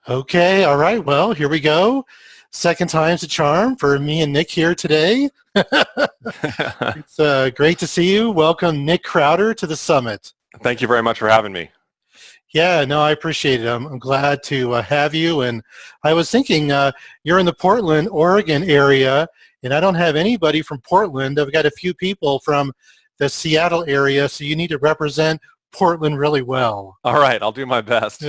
Okay, all right. Well, here we go. Second time's a charm for me and Nick here today. It's great to see you. Welcome, Nick Krautter, to the summit. Thank you very much for having me. Yeah, no, I appreciate it. I'm glad to have you. And I was thinking, you're in the Portland, Oregon area, and I don't have anybody from Portland. I've got a few people from the Seattle area, so you need to represent Portland really well. All right, I'll do my best.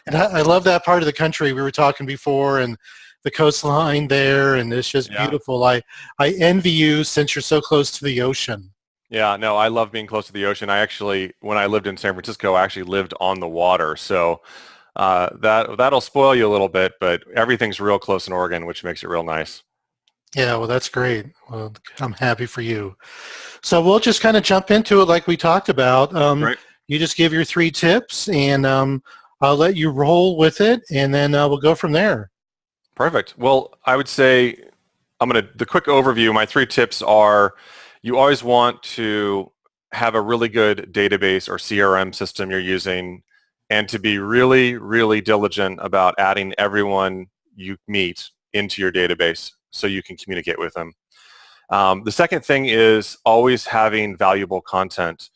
And I love that part of the country. We were talking before, and the coastline there, and it's just beautiful. I envy you since you're so close to the ocean. Yeah, no, I love being close to the ocean. I actually, when I lived in San Francisco, I actually lived on the water. So that'll spoil you a little bit, but everything's real close in Oregon, which makes it real nice. Yeah, well, that's great. Well, I'm happy for you. So we'll just kind of jump into it like we talked about. Right. You just give your 3 tips, and I'll let you roll with it, and then we'll go from there. Perfect. Well, I would say the quick overview, my 3 tips are: you always want to have a really good database or CRM system you're using, and to be really, really diligent about adding everyone you meet into your database so you can communicate with them. The second thing is always having valuable content,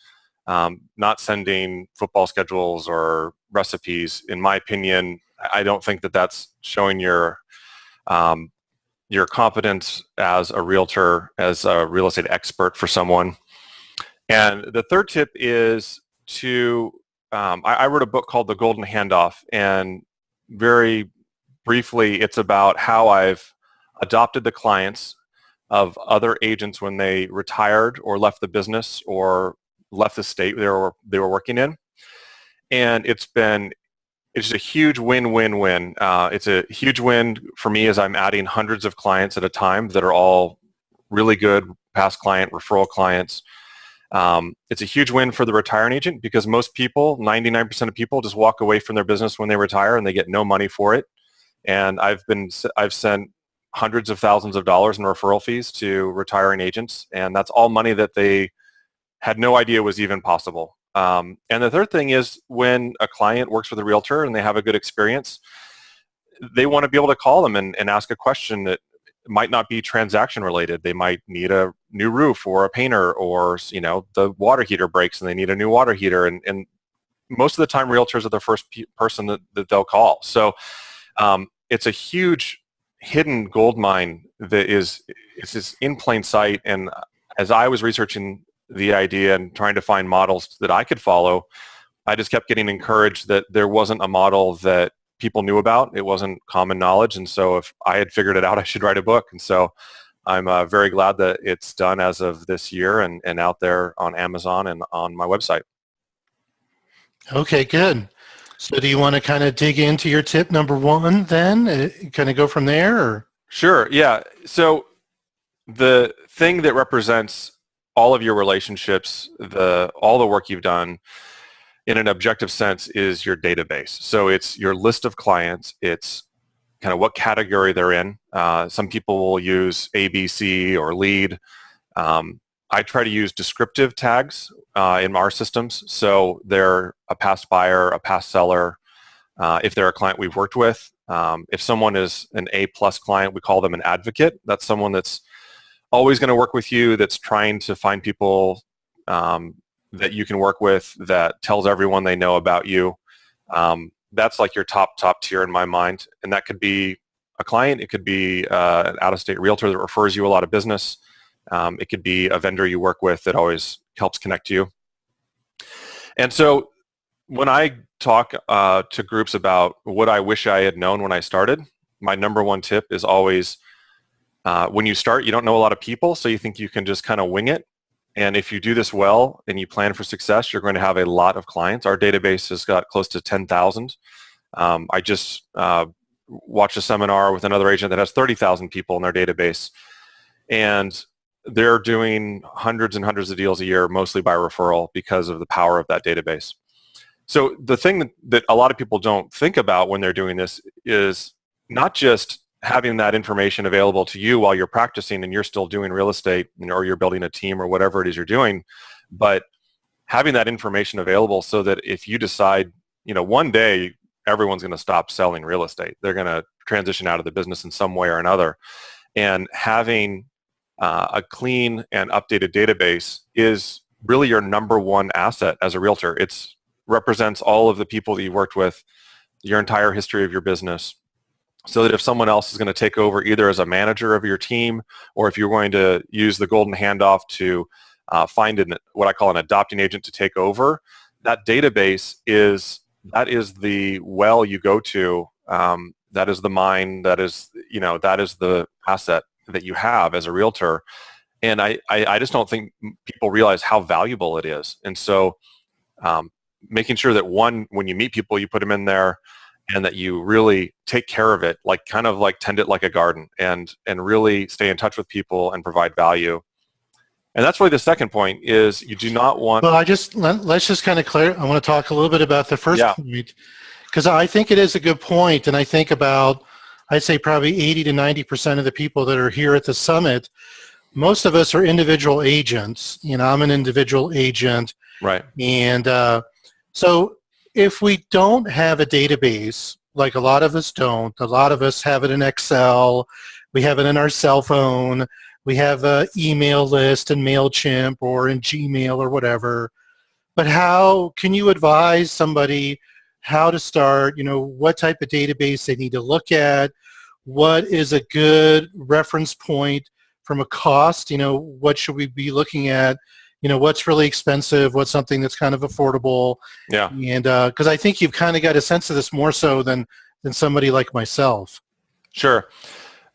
not sending football schedules or recipes. In my opinion, I don't think that that's showing your competence as a realtor, as a real estate expert for someone. And the third tip is to, I wrote a book called The Golden Handoff, and very briefly, it's about how I've adopted the clients of other agents when they retired or left the business or left the state they were working in. And it's a huge win-win-win. It's a huge win for me as I'm adding hundreds of clients at a time that are all really good past client referral clients. It's a huge win for the retiring agent because most people, 99% of people, just walk away from their business when they retire and they get no money for it. And I've sent hundreds of thousands of dollars in referral fees to retiring agents, and that's all money that they had no idea was even possible. And the third thing is, when a client works with a realtor and they have a good experience, they want to be able to call them and ask a question that might not be transaction related. They might need a new roof or a painter, or the water heater breaks and they need a new water heater. And most of the time, realtors are the first person that they'll call. So it's a huge hidden gold mine that it's just in plain sight. And as I was researching the idea and trying to find models that I could follow, I just kept getting encouraged that there wasn't a model that people knew about. It wasn't common knowledge. And so if I had figured it out, I should write a book. And so I'm very glad that it's done as of this year and out there on Amazon and on my website. Okay, good. So do you want to kind of dig into your tip number 1 then? Kind of go from there? Or? Sure, yeah. So the thing that represents all of your relationships, all the work you've done in an objective sense, is your database. So it's your list of clients. It's kind of what category they're in. Some people will use ABC or lead. I try to use descriptive tags in our systems. So they're a past buyer, a past seller. If they're a client we've worked with, if someone is an A+ client, we call them an advocate. That's someone that's always going to work with you, that's trying to find people that you can work with, that tells everyone they know about you. That's like your top tier in my mind. And that could be a client. It could be an out-of-state realtor that refers you a lot of business. It could be a vendor you work with that always helps connect you. And so when I talk to groups about what I wish I had known when I started, my number 1 tip is always, when you start, you don't know a lot of people, so you think you can just kind of wing it. And if you do this well and you plan for success, you're going to have a lot of clients. Our database has got close to 10,000. I just watched a seminar with another agent that has 30,000 people in their database. And they're doing hundreds and hundreds of deals a year, mostly by referral, because of the power of that database. So the thing that a lot of people don't think about when they're doing this is not just having that information available to you while you're practicing and you're still doing real estate, or you're building a team or whatever it is you're doing, but having that information available so that if you decide, one day everyone's going to stop selling real estate. They're going to transition out of the business in some way or another. And having a clean and updated database is really your number one asset as a realtor. It represents all of the people that you worked with, your entire history of your business, so that if someone else is going to take over either as a manager of your team, or if you're going to use the Golden Handoff to find what I call an adopting agent to take over, that database is the well you go to. That is the mine. That is the asset that you have as a realtor. And I just don't think people realize how valuable it is. And so making sure that when you meet people, you put them in there, and that you really take care of it, kind of tend it like a garden, and really stay in touch with people and provide value. And that's really the second point is you do not want... Well, let's just kind of clear. I want to talk a little bit about the first point, because I think it is a good point, and I think I'd say probably 80 to 90% of the people that are here at the summit, most of us are individual agents. I'm an individual agent. Right. And so if we don't have a database, like a lot of us don't, a lot of us have it in Excel, we have it in our cell phone, we have an email list in MailChimp or in Gmail or whatever, but how can you advise somebody how to start, what type of database they need to look at, what is a good reference point from a cost, what should we be looking at, what's really expensive, what's something that's kind of affordable. Yeah. And because I think you've kind of got a sense of this more so than somebody like myself. Sure.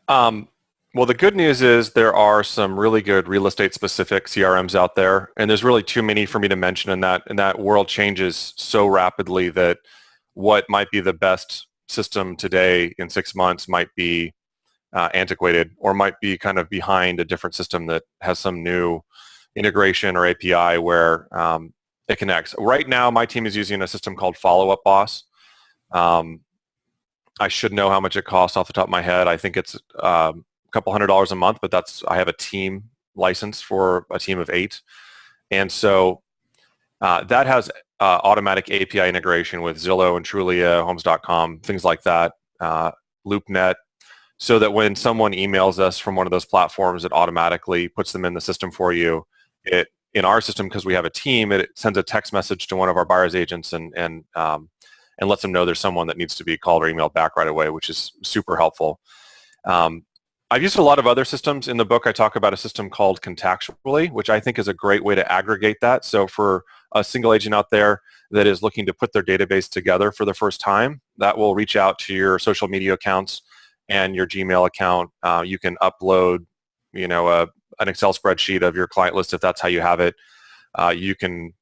Well, the good news is there are some really good real estate specific CRMs out there, and there's really too many for me to mention, and that world changes so rapidly that what might be the best system today in 6 months might be antiquated, or might be kind of behind a different system that has some new integration or API where it connects. Right now, my team is using a system called Follow Up Boss. I should know how much it costs off the top of my head. I think it's a couple $100 a month, but I have a team license for a team of 8. And so that has automatic API integration with Zillow and Trulia, Homes.com, things like that, LoopNet, so that when someone emails us from one of those platforms, it automatically puts them in the system for you. In our system, because we have a team, it sends a text message to one of our buyer's agents and lets them know there's someone that needs to be called or emailed back right away, which is super helpful. I've used a lot of other systems. In the book, I talk about a system called Contactually, which I think is a great way to aggregate that. So for a single agent out there that is looking to put their database together for the first time, that will reach out to your social media accounts and your Gmail account. You can upload, an Excel spreadsheet of your client list if that's how you have it. You can,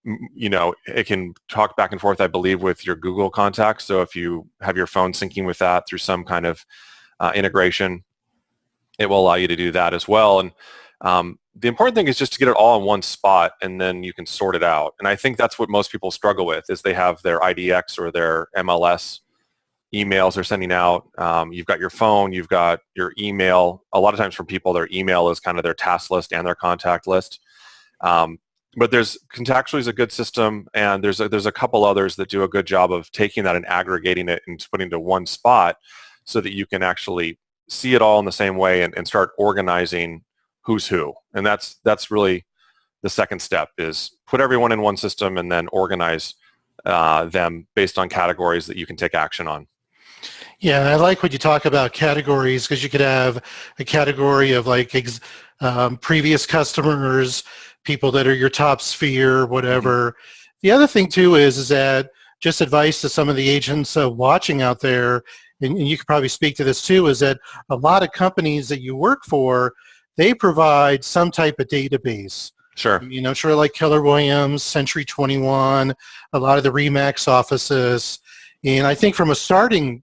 it can talk back and forth, I believe, with your Google contacts. So if you have your phone syncing with that through some kind of integration, it will allow you to do that as well. And the important thing is just to get it all in one spot, and then you can sort it out. And I think that's what most people struggle with, is they have their IDX or their MLS emails they're sending out. You've got your phone, you've got your email. A lot of times for people, their email is kind of their task list and their contact list. But Contactually is a good system, and there's a couple others that do a good job of taking that and aggregating it and putting it into one spot so that you can actually see it all in the same way and start organizing who's who. And that's really the second step, is put everyone in one system and then organize them based on categories that you can take action on. Yeah, and I like when you talk about categories, because you could have a category of previous customers, people that are your top sphere, whatever. Mm-hmm. The other thing too is that just advice to some of the agents watching out there, and you could probably speak to this too, is that a lot of companies that you work for, they provide some type of database. Sure. Sort of like Keller Williams, Century 21, a lot of the RE/MAX offices. And I think from a do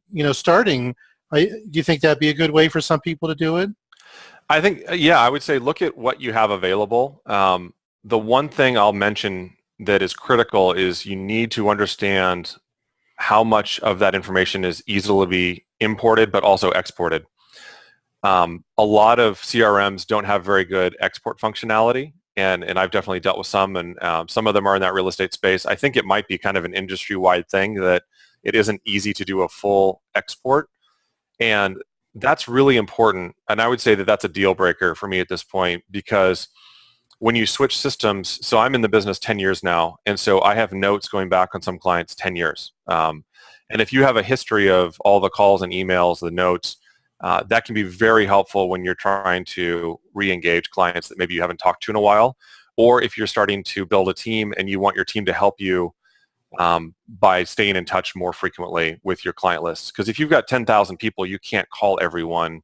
you think that'd be a good way for some people to do it? I think, I would say look at what you have available. The one thing I'll mention that is critical is you need to understand how much of that information is easily imported but also exported. A lot of CRMs don't have very good export functionality, and I've definitely dealt with some, and some of them are in that real estate space. I think it might be kind of an industry-wide thing that it isn't easy to do a full export. And that's really important. And I would say that that's a deal breaker for me at this point, because when you switch systems, so I'm in the business 10 years now, and so I have notes going back on some clients 10 years. And if you have a history of all the calls and emails, the notes, that can be very helpful when you're trying to re-engage clients that maybe you haven't talked to in a while, or if you're starting to build a team and you want your team to help you by staying in touch more frequently with your client lists. Because if you've got 10,000 people, you can't call everyone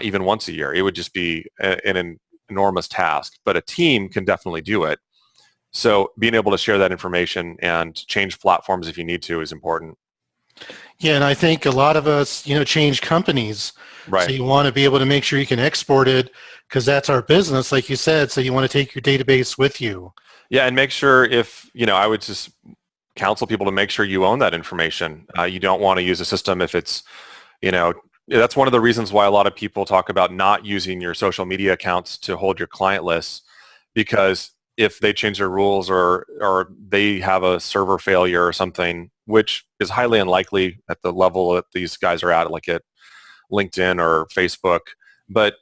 even once a year. It would just be an enormous task, but a team can definitely do it. So being able to share that information and change platforms if you need to is important. Yeah, and I think a lot of us, change companies. Right. So you want to be able to make sure you can export it, because that's our business, like you said. So you want to take your database with you. Yeah, and make sure I would just counsel people to make sure you own that information. You don't want to use a system if it's, that's one of the reasons why a lot of people talk about not using your social media accounts to hold your client lists, because if they change their rules or they have a server failure or something, which is highly unlikely at the level that these guys are at, like at LinkedIn or Facebook, but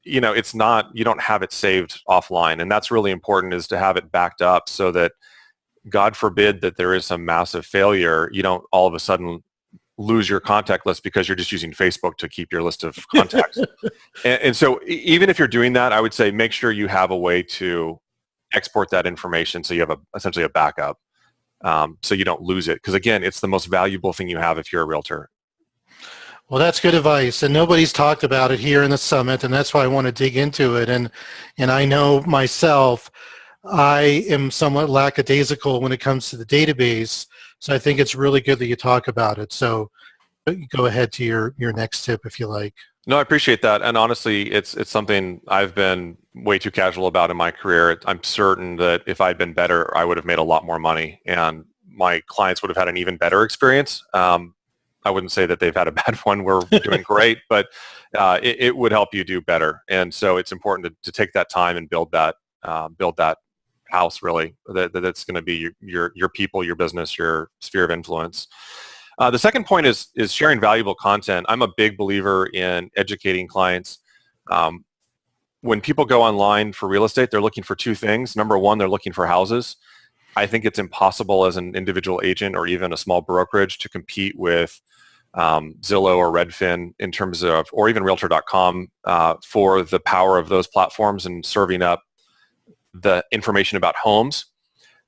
it's not, you don't have it saved offline. And that's really important, is to have it backed up so that, God forbid that there is some massive failure, you don't all of a sudden lose your contact list because you're just using Facebook to keep your list of contacts. and so even if you're doing that, I would say make sure you have a way to export that information so you have essentially a backup, so you don't lose it. Because again, it's the most valuable thing you have if you're a realtor. Well, that's good advice, and nobody's talked about it here in the summit, and that's why I want to dig into it. And I know myself, I am somewhat lackadaisical when it comes to the database, so I think it's really good that you talk about it. So go ahead to your next tip if you like. No, I appreciate that. And honestly, it's something I've been way too casual about in my career. I'm certain that if I'd been better, I would have made a lot more money and my clients would have had an even better experience. I wouldn't say that they've had a bad one. We're doing great, but it would help you do better. And so it's important to take that time and build that house, really, that's going to be your people, your business, your sphere of influence. The second point is sharing valuable content. I'm a big believer in educating clients. When people go online for real estate, they're looking for two things. Number one, they're looking for houses. I think it's impossible as an individual agent or even a small brokerage to compete with Zillow or Redfin in terms of, or even Realtor.com for the power of those platforms and serving up the information about homes.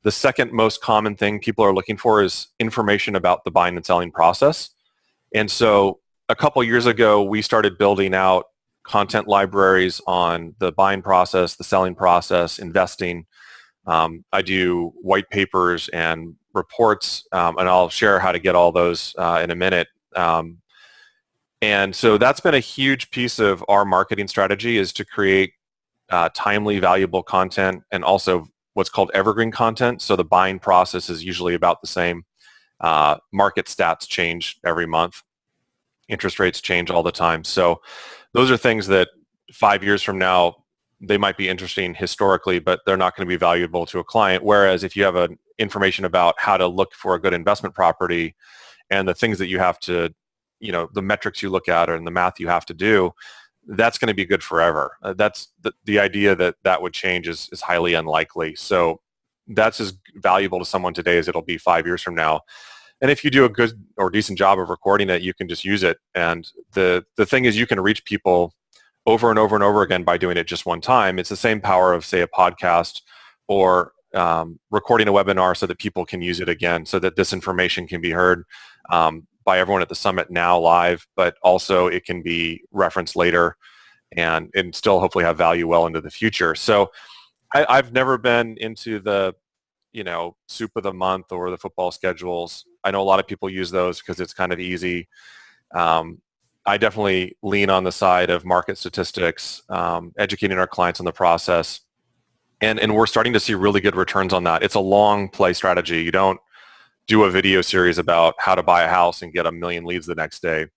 The second most common thing people are looking for is information about the buying and selling process. And so a couple years ago, we started building out content libraries on the buying process, the selling process, investing. I do white papers and reports, and I'll share how to get all those in a minute. And so that's been a huge piece of our marketing strategy, is to create timely, valuable content, and also what's called evergreen content. So the buying process is usually about the same. Market stats change every month. Interest rates change all the time. So those are things that 5 years from now, they might be interesting historically, but they're not going to be valuable to a client. Whereas if you have information about how to look for a good investment property and the things that you have to, the metrics you look at and the math you have to do, that's going to be good forever. That's the idea that would change is highly unlikely. So that's as valuable to someone today as it'll be 5 years from now. And if you do a good or decent job of recording it, you can just use it. And the thing is, you can reach people over and over and over again by doing it just one time. It's the same power of, say, a podcast or recording a webinar so that people can use it again, so that this information can be heard by everyone at the summit now live, but also it can be referenced later and still hopefully have value well into the future. So I've never been into the, soup of the month or the football schedules. I know a lot of people use those because it's kind of easy. I definitely lean on the side of market statistics, educating our clients on the process. And we're starting to see really good returns on that. It's a long play strategy. You don't do a video series about how to buy a house and get 1 million leads the next day.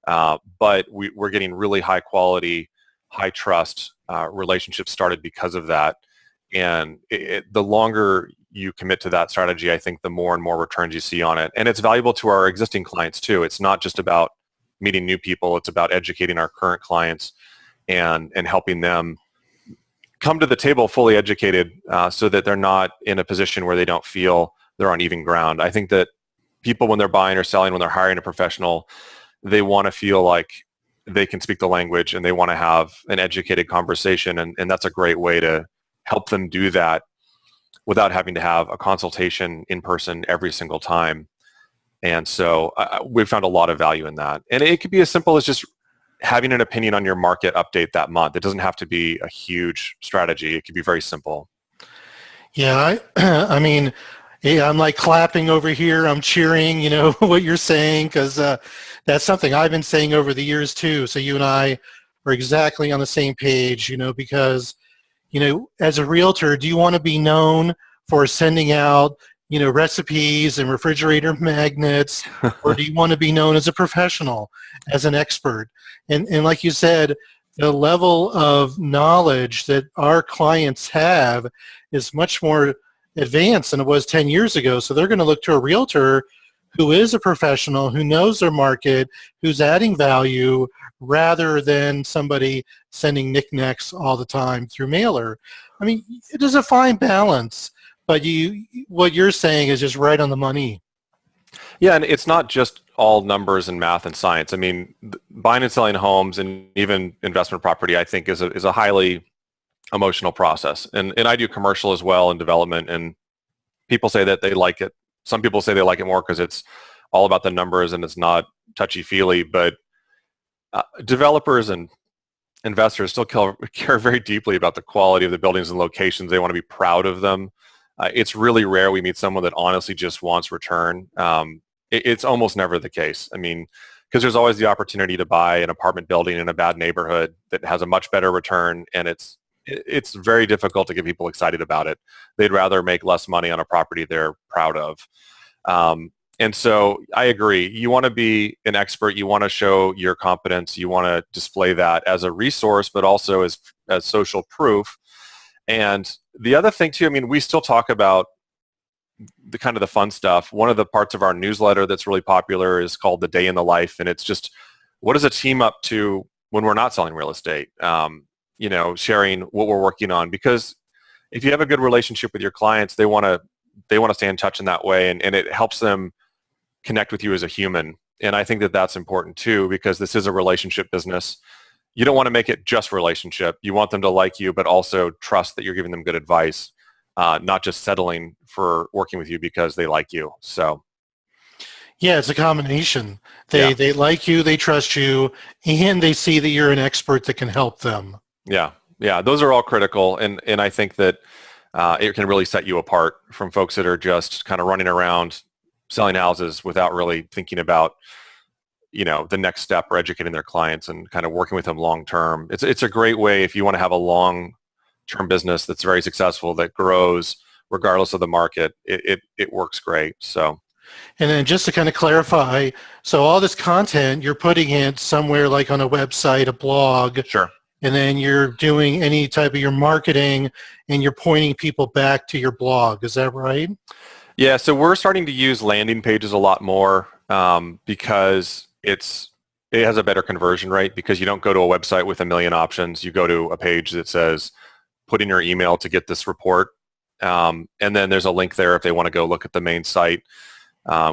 But we're getting really high quality, high trust relationships started because of that. And the longer you commit to that strategy, I think the more and more returns you see on it. And it's valuable to our existing clients too. It's not just about meeting new people. It's about educating our current clients and helping them come to the table fully educated so that they're not in a position where they don't feel they're on even ground. I think that people, when they're buying or selling, when they're hiring a professional, they want to feel like they can speak the language and they want to have an educated conversation. And that's a great way to help them do that without having to have a consultation in person every single time. And so we've found a lot of value in that. And it could be as simple as just having an opinion on your market update that month. It doesn't have to be a huge strategy. It could be very simple. Yeah, I mean, yeah, I'm like clapping over here. I'm cheering, what you're saying, because that's something I've been saying over the years too. So you and I are exactly on the same page, because, as a realtor, do you want to be known for sending out, recipes and refrigerator magnets, or do you want to be known as a professional, as an expert? And like you said, the level of knowledge that our clients have is much more advanced than it was 10 years ago. So they're going to look to a realtor who is a professional, who knows their market, who's adding value, rather than somebody sending knickknacks all the time through mailer. I mean, it is a fine balance, but what you're saying is just right on the money. Yeah, and it's not just all numbers and math and science. I mean, buying and selling homes and even investment property, I think, is a highly emotional process. And I do commercial as well and development, and people say that they like it. Some people say they like it more because it's all about the numbers and it's not touchy-feely, but developers and investors still care very deeply about the quality of the buildings and locations. They want to be proud of them. It's really rare we meet someone that honestly just wants return. It's almost never the case. I mean, because there's always the opportunity to buy an apartment building in a bad neighborhood that has a much better return, and it's very difficult to get people excited about it. They'd rather make less money on a property they're proud of. And so I agree. You want to be an expert. You want to show your competence. You want to display that as a resource, but also as social proof. And the other thing too, I mean, we still talk about the kind of the fun stuff. One of the parts of our newsletter that's really popular is called The Day in the Life. And it's just, what is a team up to when we're not selling real estate? Sharing what we're working on. Because if you have a good relationship with your clients, they want to stay in touch in that way. And it helps them connect with you as a human. And I think that that's important too, because this is a relationship business. You don't want to make it just relationship. You want them to like you, but also trust that you're giving them good advice, not just settling for working with you because they like you. So, yeah, it's a combination. They like you, they trust you, and they see that you're an expert that can help them. Yeah, those are all critical, and I think that it can really set you apart from folks that are just kind of running around selling houses without really thinking about the next step or educating their clients and kind of working with them long term. It's a great way if you want to have a long term business that's very successful, that grows regardless of the market. It works great. So, and then just to kind of clarify, so all this content, you're putting it somewhere like on a website, a blog. Sure. And then you're doing any type of your marketing and you're pointing people back to your blog. Is that right? Yeah. So we're starting to use landing pages a lot more because it has a better conversion rate, because you don't go to a website with a million options. You go to a page that says, put in your email to get this report. And then there's a link there if they want to go look at the main site,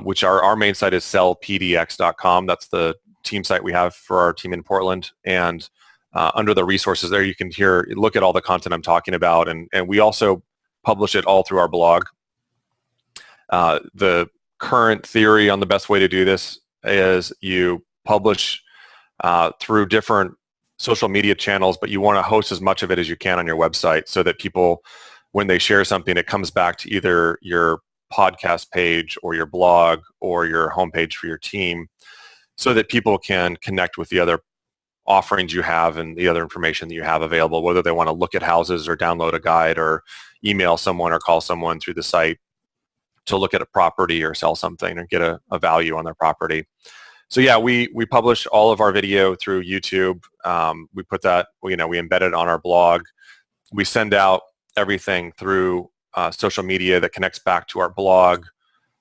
which our main site is sellpdx.com. That's the team site we have for our team in Portland. And under the resources there, you can look at all the content I'm talking about. And we also publish it all through our blog. The current theory on the best way to do this is you publish through different social media channels, but you want to host as much of it as you can on your website so that people, when they share something, it comes back to either your podcast page or your blog or your homepage for your team, so that people can connect with the other offerings you have and the other information that you have available, whether they want to look at houses or download a guide or email someone or call someone through the site to look at a property or sell something or get a value on their property. So yeah, we publish all of our video through YouTube. We put that, we embed it on our blog. We send out everything through social media that connects back to our blog.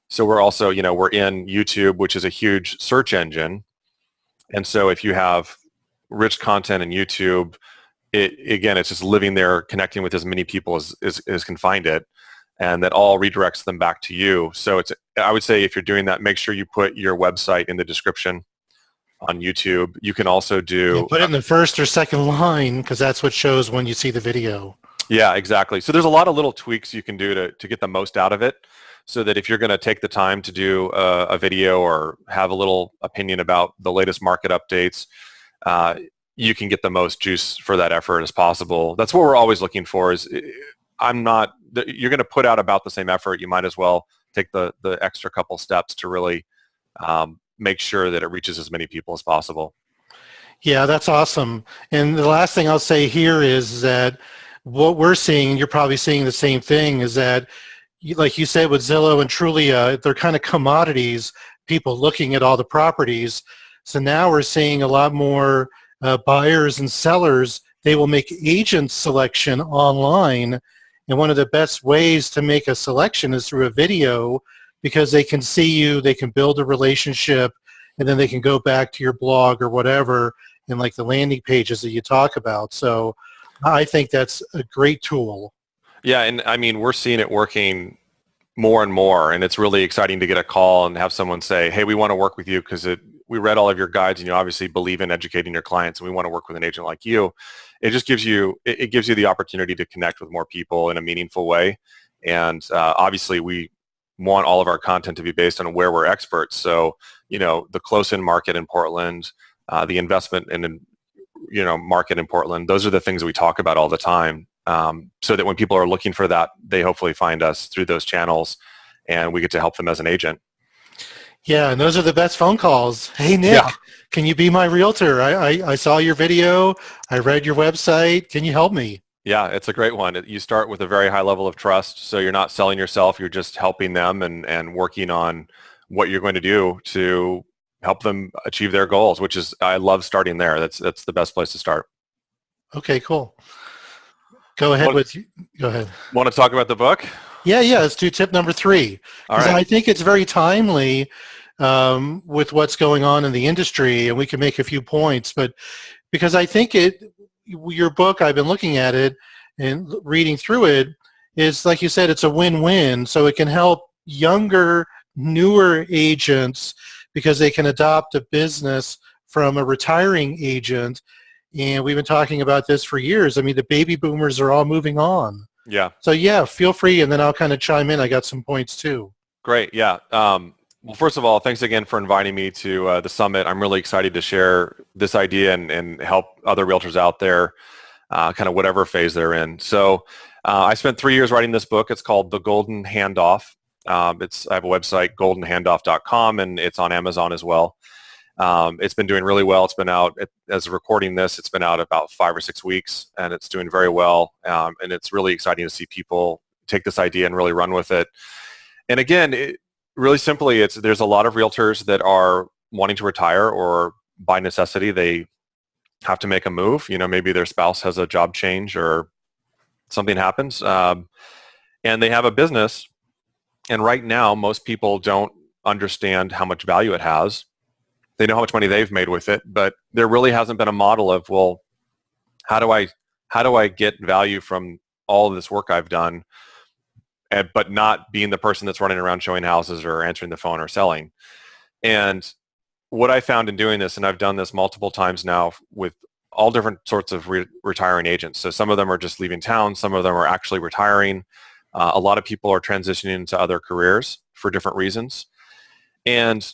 So we're also, we're in YouTube, which is a huge search engine. And so if you have rich content in YouTube, it's just living there, connecting with as many people as can find it, and that all redirects them back to you. So I would say if you're doing that, make sure you put your website in the description on YouTube. You can also put it in the first or second line, because that's what shows when you see the video. Yeah, exactly. So there's a lot of little tweaks you can do to get the most out of it, so that if you're going to take the time to do a video or have a little opinion about the latest market updates, you can get the most juice for that effort as possible. That's what we're always looking for. You're going to put out about the same effort. You might as well take the extra couple steps to really make sure that it reaches as many people as possible. Yeah, that's awesome. And the last thing I'll say here is that what we're seeing, and you're probably seeing the same thing, is that, like you said with Zillow and Trulia, they're kind of commodities, people looking at all the properties. So now we're seeing a lot more buyers and sellers. They will make agent selection online. And one of the best ways to make a selection is through a video, because they can see you, they can build a relationship, and then they can go back to your blog or whatever in like the landing pages that you talk about. So I think that's a great tool. Yeah, and I mean, we're seeing it working more and more, and it's really exciting to get a call and have someone say, hey, we want to work with you because we read all of your guides and you obviously believe in educating your clients, and we want to work with an agent like you. It just gives you the opportunity to connect with more people in a meaningful way. And obviously we want all of our content to be based on where we're experts. So, the close-in market in Portland, the investment in, market in Portland, those are the things that we talk about all the time. So that when people are looking for that, they hopefully find us through those channels, and we get to help them as an agent. Yeah, and those are the best phone calls. Hey, Nick, can you be my realtor? I saw your video. I read your website. Can you help me? Yeah, it's a great one. You start with a very high level of trust, so you're not selling yourself. You're just helping them and working on what you're going to do to help them achieve their goals, which is, I love starting there. That's the best place to start. Okay, cool. Go ahead. Go ahead. Want to talk about the book? Yeah. Let's do tip number 3. All right. I think it's very timely with what's going on in the industry, and we can make a few points. But because I think your book, I've been looking at it and reading through it, is, like you said, it's a win-win. So it can help younger, newer agents because they can adopt a business from a retiring agent. And we've been talking about this for years. I mean, the baby boomers are all moving on. Yeah. So yeah, feel free, and then I'll kind of chime in. I got some points too. Great. Yeah. Well, first of all, thanks again for inviting me to the summit. I'm really excited to share this idea and help other realtors out there, kind of whatever phase they're in. So I spent 3 years writing this book. It's called The Golden Handoff. I have a website, goldenhandoff.com, and it's on Amazon as well. It's been doing really well. It's been out, as of recording this, it's been out about 5 or 6 weeks, and it's doing very well. And it's really exciting to see people take this idea and really run with it. And again, really simply, there's a lot of realtors that are wanting to retire, or by necessity, they have to make a move. Maybe their spouse has a job change or something happens, and they have a business. And right now, most people don't understand how much value it has. They know how much money they've made with it, but there really hasn't been a model of, well, how do I get value from all of this work I've done, but not being the person that's running around showing houses or answering the phone or selling. And what I found in doing this, and I've done this multiple times now with all different sorts of retiring agents. So some of them are just leaving town. Some of them are actually retiring. A lot of people are transitioning into other careers for different reasons. And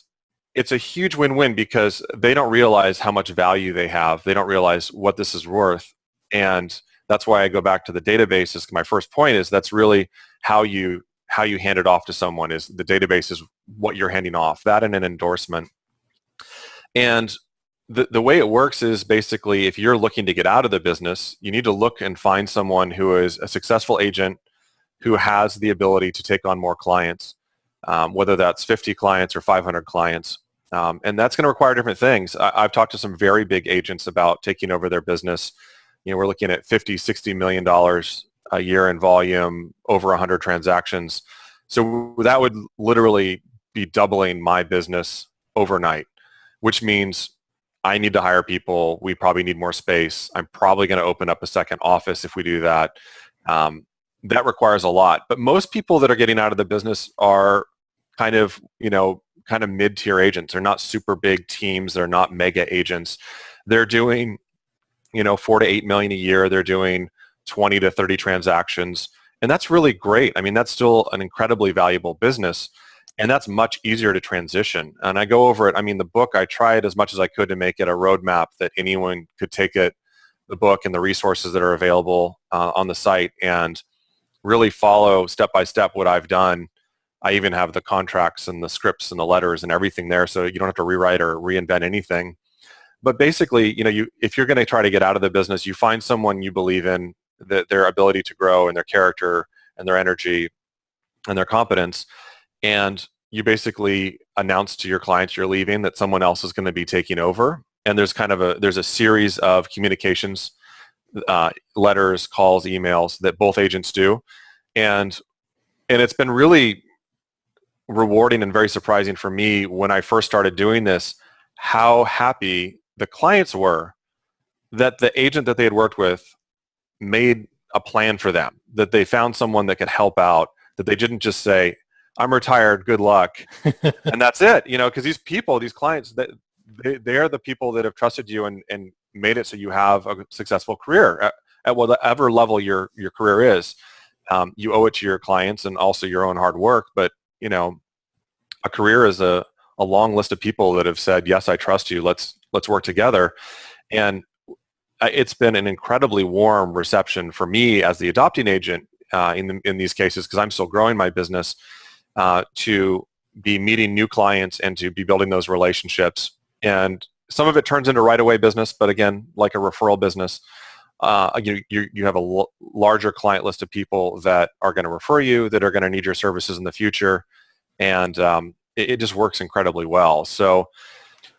it's a huge win-win because they don't realize how much value they have. They don't realize what this is worth. And that's why I go back to the database. My first point is that's really how you hand it off to someone. Is the database is what you're handing off, that and an endorsement. And the way it works is basically, if you're looking to get out of the business, you need to look and find someone who is a successful agent who has the ability to take on more clients, whether that's 50 clients or 500 clients. And that's going to require different things. I've talked to some very big agents about taking over their business. We're looking at $50, $60 million a year in volume, over 100 transactions. So that would literally be doubling my business overnight, which means I need to hire people. We probably need more space. I'm probably going to open up a second office if we do that. That requires a lot. But most people that are getting out of the business are kind of mid-tier agents. They're not super big teams. They're not mega agents. They're doing, 4 to 8 million a year. They're doing 20 to 30 transactions. And that's really great. I mean, that's still an incredibly valuable business. And that's much easier to transition. And I go over it. I mean, the book, I tried as much as I could to make it a roadmap that anyone could take it, the book and the resources that are available on the site, and really follow step by step what I've done. I even have the contracts and the scripts and the letters and everything there, so you don't have to rewrite or reinvent anything. But basically, if you're going to try to get out of the business, you find someone you believe in, their ability to grow and their character and their energy and their competence, and you basically announce to your clients you're leaving, that someone else is going to be taking over. And there's there's a series of communications, letters, calls, emails that both agents do, and it's been really rewarding and very surprising for me when I first started doing this, how happy the clients were that the agent that they had worked with made a plan for them, that they found someone that could help out, that they didn't just say, I'm retired, good luck, and that's it. Because these people, these clients, they are the people that have trusted you and made it so you have a successful career at whatever level your career is. You owe it to your clients and also your own hard work, but a career is a long list of people that have said, yes, I trust you, let's work together. And it's been an incredibly warm reception for me as the adopting agent in these cases, because I'm still growing my business, to be meeting new clients and to be building those relationships. And some of it turns into right-away business, but again, like a referral business, you have a larger client list of people that are going to refer you, that are going to need your services in the future, and it just works incredibly well. So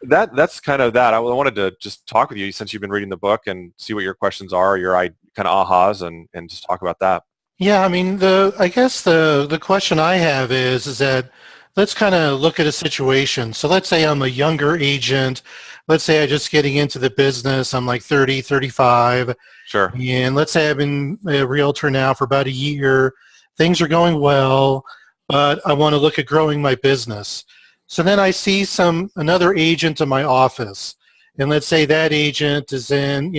that's kind of that. I wanted to just talk with you since you've been reading the book and see what your questions are, your kind of ahas, and just talk about that. Yeah, I mean, I guess the question I have is that let's kind of look at a situation. So let's say I'm a younger agent. Let's say I'm just getting into the business. I'm like 30, 35. Sure. And let's say I've been a realtor now for about a year. Things are going well, but I want to look at growing my business. So then I see another agent in my office. And let's say that agent is in,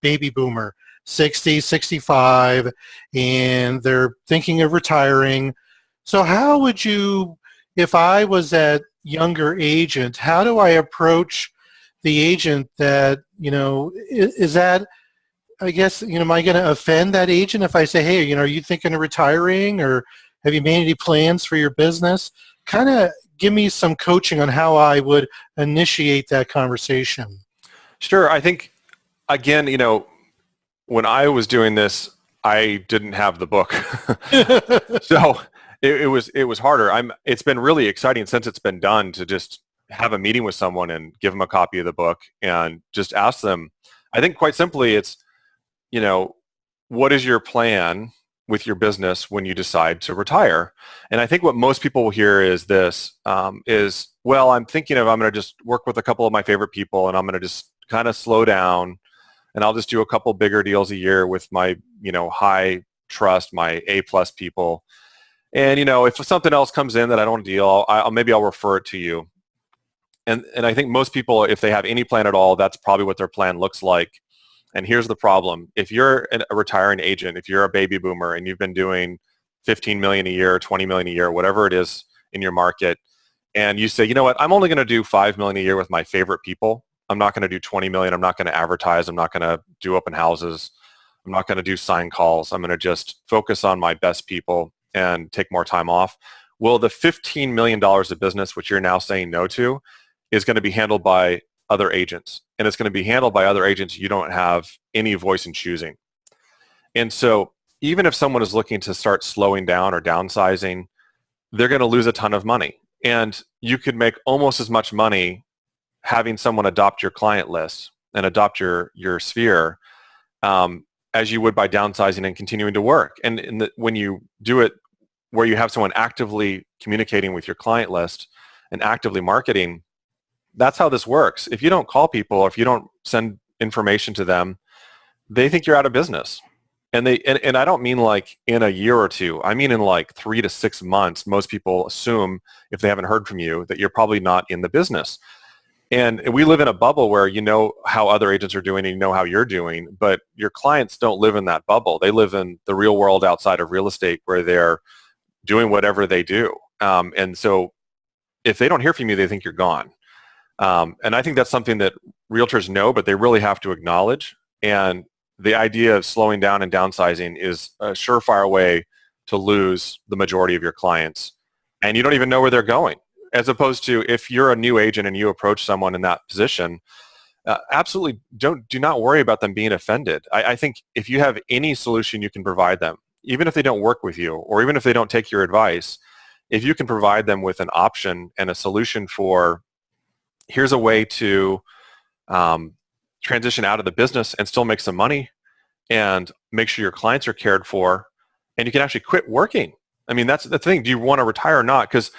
baby boomer, 60, 65, and they're thinking of retiring. So how would you, if I was that younger agent, how do I approach the agent that, is that, I guess, am I going to offend that agent if I say, hey, are you thinking of retiring, or have you made any plans for your business? Kind of give me some coaching on how I would initiate that conversation. Sure. I think, again, when I was doing this, I didn't have the book. So it was harder. It's been really exciting since it's been done to just have a meeting with someone and give them a copy of the book and just ask them. I think quite simply it's, what is your plan with your business when you decide to retire? And I think what most people will hear is this, well, I'm thinking I'm going to just work with a couple of my favorite people, and I'm going to just kind of slow down, and I'll just do a couple bigger deals a year with my, high trust, my A+ people. And, if something else comes in that I don't deal, maybe I'll refer it to you. And I think most people, if they have any plan at all, that's probably what their plan looks like. And here's the problem. If you're a retiring agent, if you're a baby boomer and you've been doing 15 million a year, 20 million a year, whatever it is in your market, and you say, you know what, I'm only going to do 5 million a year with my favorite people. I'm not going to do 20 million. I'm not going to advertise. I'm not going to do open houses. I'm not going to do sign calls. I'm going to just focus on my best people and take more time off. Well, the $15 million of business, which you're now saying no to, is going to be handled by other agents. And it's going to be handled by other agents you don't have any voice in choosing. And so even if someone is looking to start slowing down or downsizing, they're going to lose a ton of money. And you could make almost as much money having someone adopt your client list and adopt your sphere as you would by downsizing and continuing to work. And when you do it where you have someone actively communicating with your client list and actively marketing, that's how this works. If you don't call people, or if you don't send information to them, they think you're out of business. And I don't mean like in a year or two. I mean in like 3 to 6 months, most people assume, if they haven't heard from you, that you're probably not in the business. And we live in a bubble where you know how other agents are doing and you know how you're doing, but your clients don't live in that bubble. They live in the real world outside of real estate where they're doing whatever they do. And so if they don't hear from you, they think you're gone. And I think that's something that realtors know, but they really have to acknowledge. And the idea of slowing down and downsizing is a surefire way to lose the majority of your clients. And you don't even know where they're going. As opposed to if you're a new agent and you approach someone in that position, absolutely do not worry about them being offended. I think if you have any solution you can provide them, even if they don't work with you or even if they don't take your advice, if you can provide them with an option and a solution for, here's a way to transition out of the business and still make some money and make sure your clients are cared for, and you can actually quit working. I mean, that's the thing. Do you want to retire or not? Because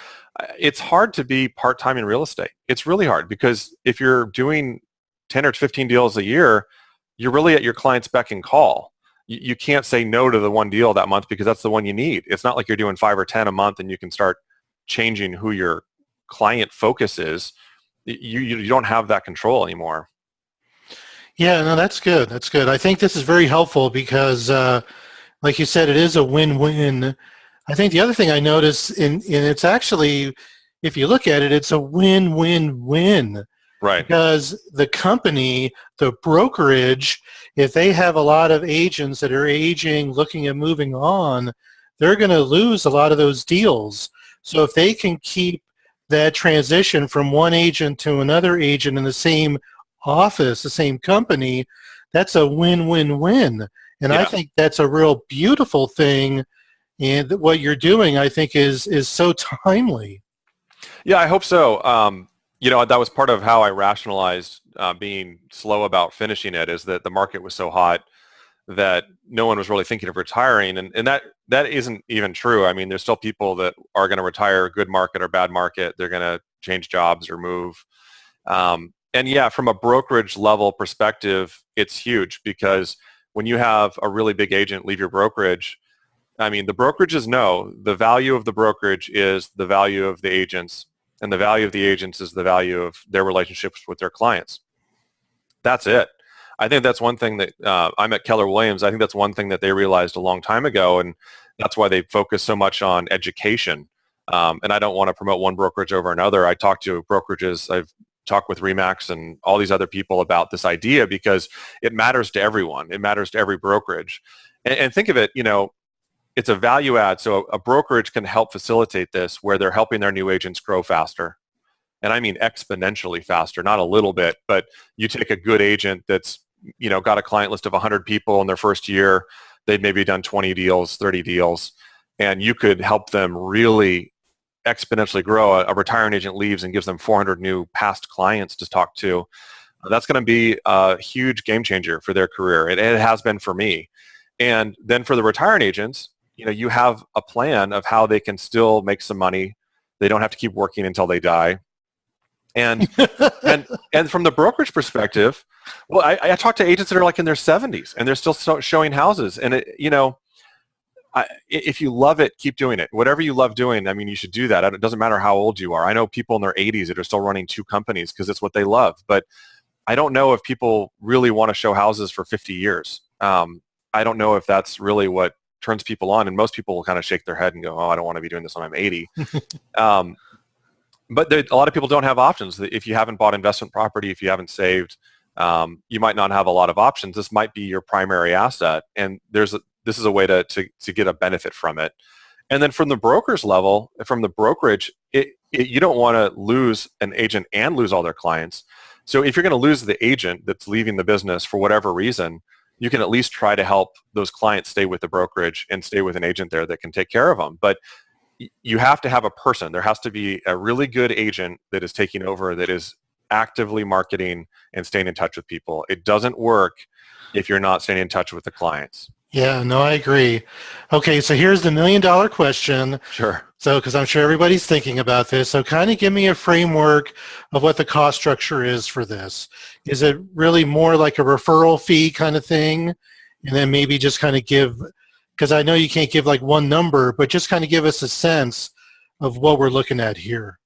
it's hard to be part-time in real estate. It's really hard because if you're doing 10 or 15 deals a year, you're really at your client's beck and call. You can't say no to the one deal that month because that's the one you need. It's not like you're doing 5 or 10 a month and you can start changing who your client focus is. You don't have that control anymore. Yeah, no, that's good. That's good. I think this is very helpful because, like you said, it is a win-win. I think the other thing I noticed, and it's actually, if you look at it, it's a win-win-win. Right. Because the company, the brokerage, if they have a lot of agents that are aging, looking at moving on, they're going to lose a lot of those deals. So if they can keep that transition from one agent to another agent in the same office, the same company, that's a win-win-win. And I think that's a real beautiful thing. And what you're doing, I think, is so timely. Yeah, I hope so. That was part of how I rationalized being slow about finishing it, is that the market was so hot that no one was really thinking of retiring. And that isn't even true. I mean, there's still people that are going to retire, good market or bad market. They're going to change jobs or move. And yeah, from a brokerage level perspective, it's huge because when you have a really big agent leave your brokerage, I mean, the brokerages know the value of the brokerage is the value of the agents, and the value of the agents is the value of their relationships with their clients. That's it. I think that's one thing that I'm at Keller Williams. I think that's one thing that they realized a long time ago, and that's why they focus so much on education. And I don't want to promote one brokerage over another. I talk to brokerages. I've talked with Remax and all these other people about this idea because it matters to everyone. It matters to every brokerage. And think of it, it's a value add. So a brokerage can help facilitate this where they're helping their new agents grow faster. And I mean exponentially faster, not a little bit, but you take a good agent that's, got a client list of 100 people in their first year, they've maybe done 20 deals, 30 deals, and you could help them really exponentially grow. A retiring agent leaves and gives them 400 new past clients to talk to. That's going to be a huge game changer for their career. It has been for me. And then for the retiring agents, you have a plan of how they can still make some money. They don't have to keep working until they die. And and from the brokerage perspective, well, I talk to agents that are like in their 70s and they're still showing houses. And if you love it, keep doing it. Whatever you love doing, I mean, you should do that. It doesn't matter how old you are. I know people in their 80s that are still running 2 companies because it's what they love. But I don't know if people really want to show houses for 50 years. I don't know if that's really what turns people on, and most people will kind of shake their head and go, oh, I don't want to be doing this when I'm 80. But a lot of people don't have options. If you haven't bought investment property, if you haven't saved, you might not have a lot of options. This might be your primary asset, and this is a way to get a benefit from it. And then from the broker's level, from the brokerage, you don't want to lose an agent and lose all their clients. So if you're going to lose the agent that's leaving the business for whatever reason, you can at least try to help those clients stay with the brokerage and stay with an agent there that can take care of them. But you have to have a person. There has to be a really good agent that is taking over, that is actively marketing and staying in touch with people. It doesn't work if you're not staying in touch with the clients. Yeah, no, I agree. Okay, so here's the $1,000,000 question. Sure. So, because I'm sure everybody's thinking about this, so kind of give me a framework of what the cost structure is for this. Is it really more like a referral fee kind of thing? And then maybe just kind of give, because I know you can't give like one number, but just kind of give us a sense of what we're looking at here.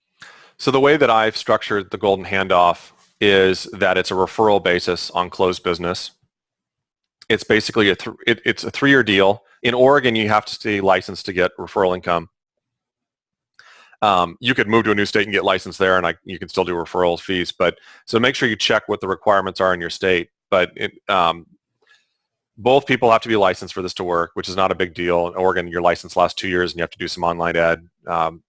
So the way that I've structured the Golden Handoff is that it's a referral basis on closed business. It's basically it's a 3-year deal. In Oregon, you have to stay licensed to get referral income. You could move to a new state and get licensed there, and you can still do referral fees. But so make sure you check what the requirements are in your state. But both people have to be licensed for this to work, which is not a big deal. In Oregon, your license lasts 2 years, and you have to do some online ad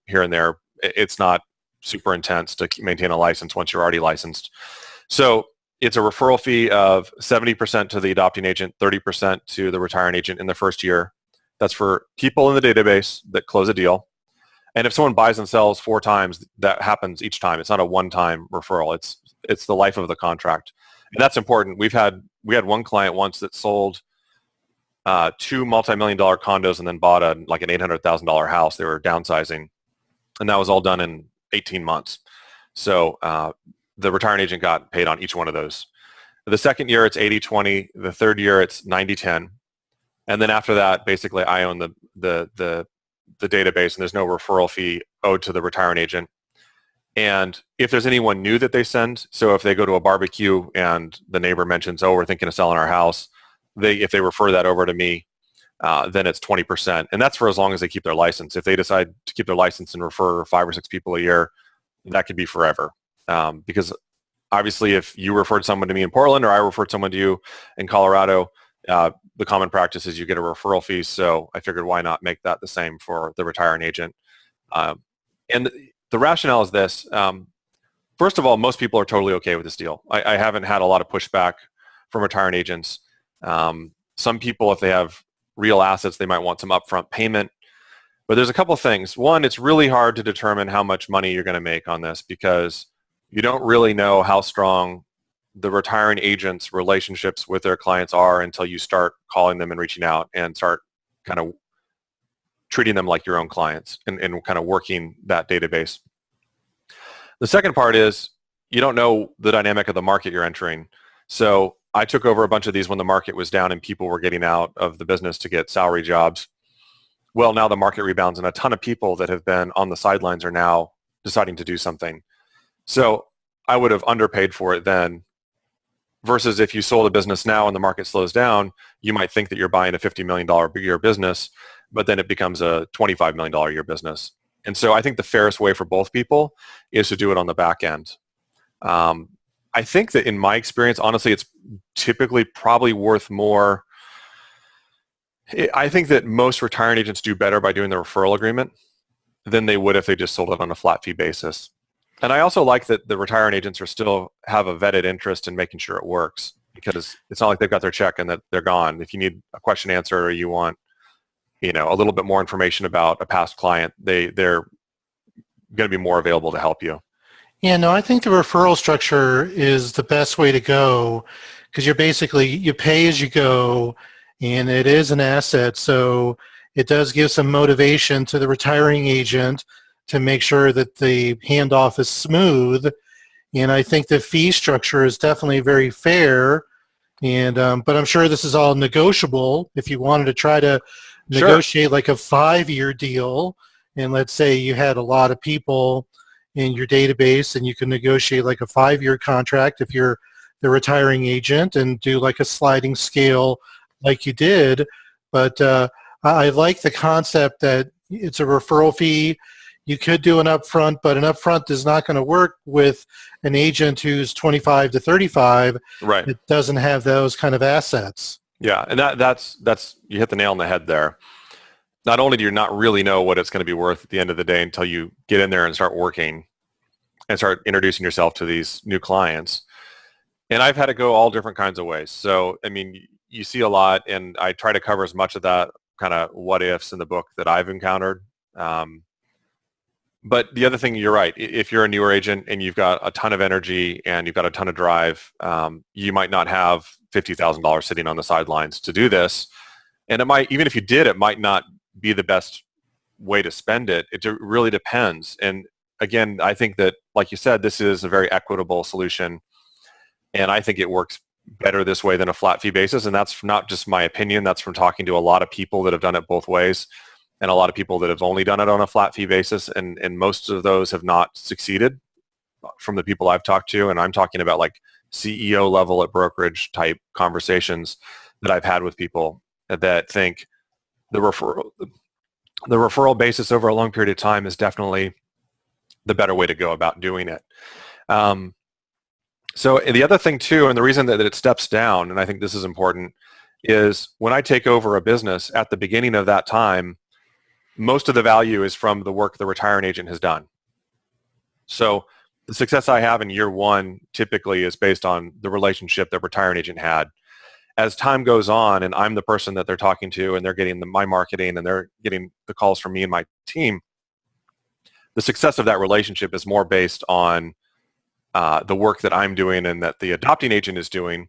here and there. It's not super intense to maintain a license once you're already licensed. So it's a referral fee of 70% to the adopting agent, 30% to the retiring agent in the first year. That's for people in the database that close a deal. And if someone buys and sells 4 times, that happens each time. It's not a one-time referral. It's the life of the contract. And that's important. We had one client once that sold 2 multi-million-dollar condos and then bought an $800,000 house. They were downsizing. And that was all done in 18 months. So the retiring agent got paid on each one of those. The second year, it's 80-20. The third year, it's 90-10. And then after that, basically, I own the database, and there's no referral fee owed to the retiring agent. And if there's anyone new that they send, so if they go to a barbecue and the neighbor mentions, oh, we're thinking of selling our house, if they refer that over to me, then it's 20%. And that's for as long as they keep their license. If they decide to keep their license and refer 5 or 6 people a year, that could be forever. Because obviously if you referred someone to me in Portland or I referred someone to you in Colorado, the common practice is you get a referral fee. So I figured why not make that the same for the retiring agent. And the rationale is this. First of all, most people are totally okay with this deal. I haven't had a lot of pushback from retiring agents. Some people, if they have real assets, they might want some upfront payment. But there's a couple of things. One, it's really hard to determine how much money you're going to make on this because you don't really know how strong the retiring agents' relationships with their clients are until you start calling them and reaching out and start kind of treating them like your own clients and kind of working that database. The second part is you don't know the dynamic of the market you're entering. So I took over a bunch of these when the market was down and people were getting out of the business to get salary jobs. Well, now the market rebounds and a ton of people that have been on the sidelines are now deciding to do something. So I would have underpaid for it then versus if you sold a business now and the market slows down, you might think that you're buying a $50 million a year business, but then it becomes a $25 million a year business. And so I think the fairest way for both people is to do it on the back end. I think that in my experience, honestly, it's typically probably worth more. I think that most retiring agents do better by doing the referral agreement than they would if they just sold it on a flat fee basis. And I also like that the retiring agents are still have a vetted interest in making sure it works because it's not like they've got their check and that they're gone. If you need a question answered or you want, a little bit more information about a past client, they're going to be more available to help you. Yeah, no, I think the referral structure is the best way to go because you pay as you go and it is an asset. So it does give some motivation to the retiring agent to make sure that the handoff is smooth. And I think the fee structure is definitely very fair. And but I'm sure this is all negotiable. If you wanted to try to negotiate like a 5-year deal, and let's say you had a lot of people in your database and you can negotiate like a 5-year contract if you're the retiring agent and do like a sliding scale like you did. But I like the concept that it's a referral fee. You could do an upfront, but an upfront is not going to work with an agent who's 25 to 35. Right. It doesn't have those kind of assets. Yeah, and that's you hit the nail on the head there. Not only do you not really know what it's going to be worth at the end of the day until you get in there and start working and start introducing yourself to these new clients. And I've had to go all different kinds of ways. So, I mean, you see a lot, and I try to cover as much of that kind of what ifs in the book that I've encountered. But the other thing, you're right. If you're a newer agent and you've got a ton of energy and you've got a ton of drive, you might not have $50,000 sitting on the sidelines to do this. And it might, even if you did, it might not be the best way to spend it. It really depends. And again, I think that, like you said, this is a very equitable solution. And I think it works better this way than a flat fee basis. And that's not just my opinion. That's from talking to a lot of people that have done it both ways, and a lot of people that have only done it on a flat fee basis. And most of those have not succeeded from the people I've talked to. And I'm talking about like CEO level at brokerage type conversations that I've had with people that think the referral basis over a long period of time is definitely the better way to go about doing it. So the other thing too, and the reason that it steps down, and I think this is important, is when I take over a business at the beginning of that time, most of the value is from the work the retiring agent has done. So the success I have in year one typically is based on the relationship the retiring agent had. As time goes on and I'm the person that they're talking to and they're getting my marketing and they're getting the calls from me and my team, the success of that relationship is more based on the work that I'm doing and that the adopting agent is doing.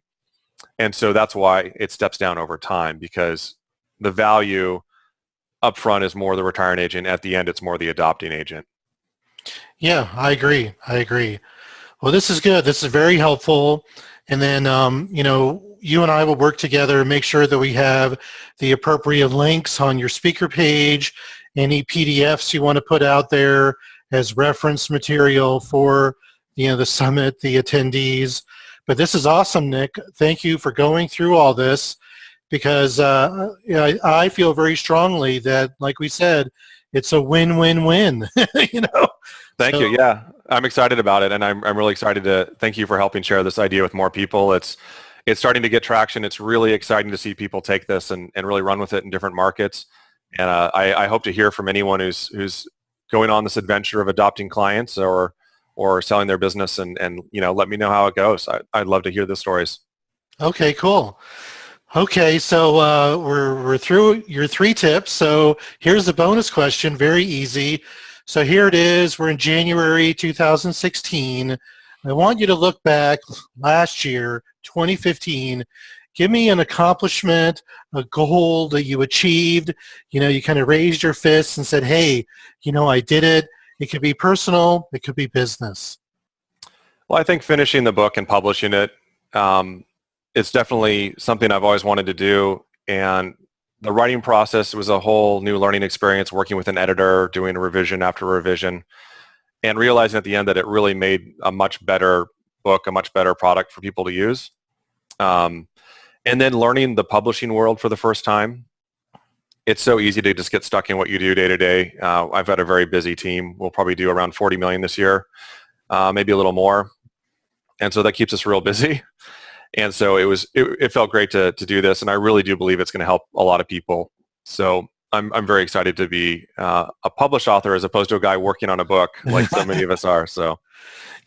And so that's why it steps down over time, because the value up front is more the retiring agent. At the end, it's more the adopting agent. Yeah, I agree. Well, this is good. This is very helpful. And then, you and I will work together and make sure that we have the appropriate links on your speaker page, any PDFs you want to put out there as reference material for, the summit, the attendees. But this is awesome, Nick. Thank you for going through all this, because I feel very strongly that, like we said, it's a win-win-win. Thank you. Yeah, I'm excited about it, and I'm really excited to thank you for helping share this idea with more people. It's starting to get traction. It's really exciting to see people take this and really run with it in different markets. And I hope to hear from anyone who's going on this adventure of adopting clients or selling their business, and let me know how it goes. I'd love to hear the stories. Okay, cool. Okay, so we're through your 3 tips. So here's the bonus question, very easy. So here it is. We're in January 2016. I want you to look back last year, 2015. Give me an accomplishment, a goal that you achieved. You kind of raised your fists and said, hey, I did it. It could be personal. It could be business. Well, I think finishing the book and publishing it, it's definitely something I've always wanted to do. And the writing process was a whole new learning experience, working with an editor, doing a revision after revision, and realizing at the end that it really made a much better book, a much better product for people to use. And then learning the publishing world for the first time. It's so easy to just get stuck in what you do day to day. I've got a very busy team. We'll probably do around 40 million this year, maybe a little more. And so that keeps us real busy. And so it felt great to do this. And I really do believe it's going to help a lot of people. So I'm very excited to be a published author as opposed to a guy working on a book like so many of us are. So.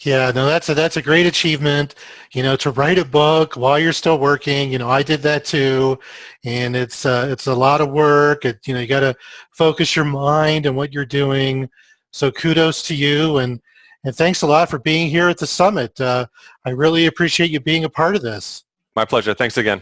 Yeah, no, that's a great achievement, to write a book while you're still working. I did that too, and it's a lot of work. You got to focus your mind on what you're doing. So kudos to you, and thanks a lot for being here at the summit. I really appreciate you being a part of this. My pleasure. Thanks again.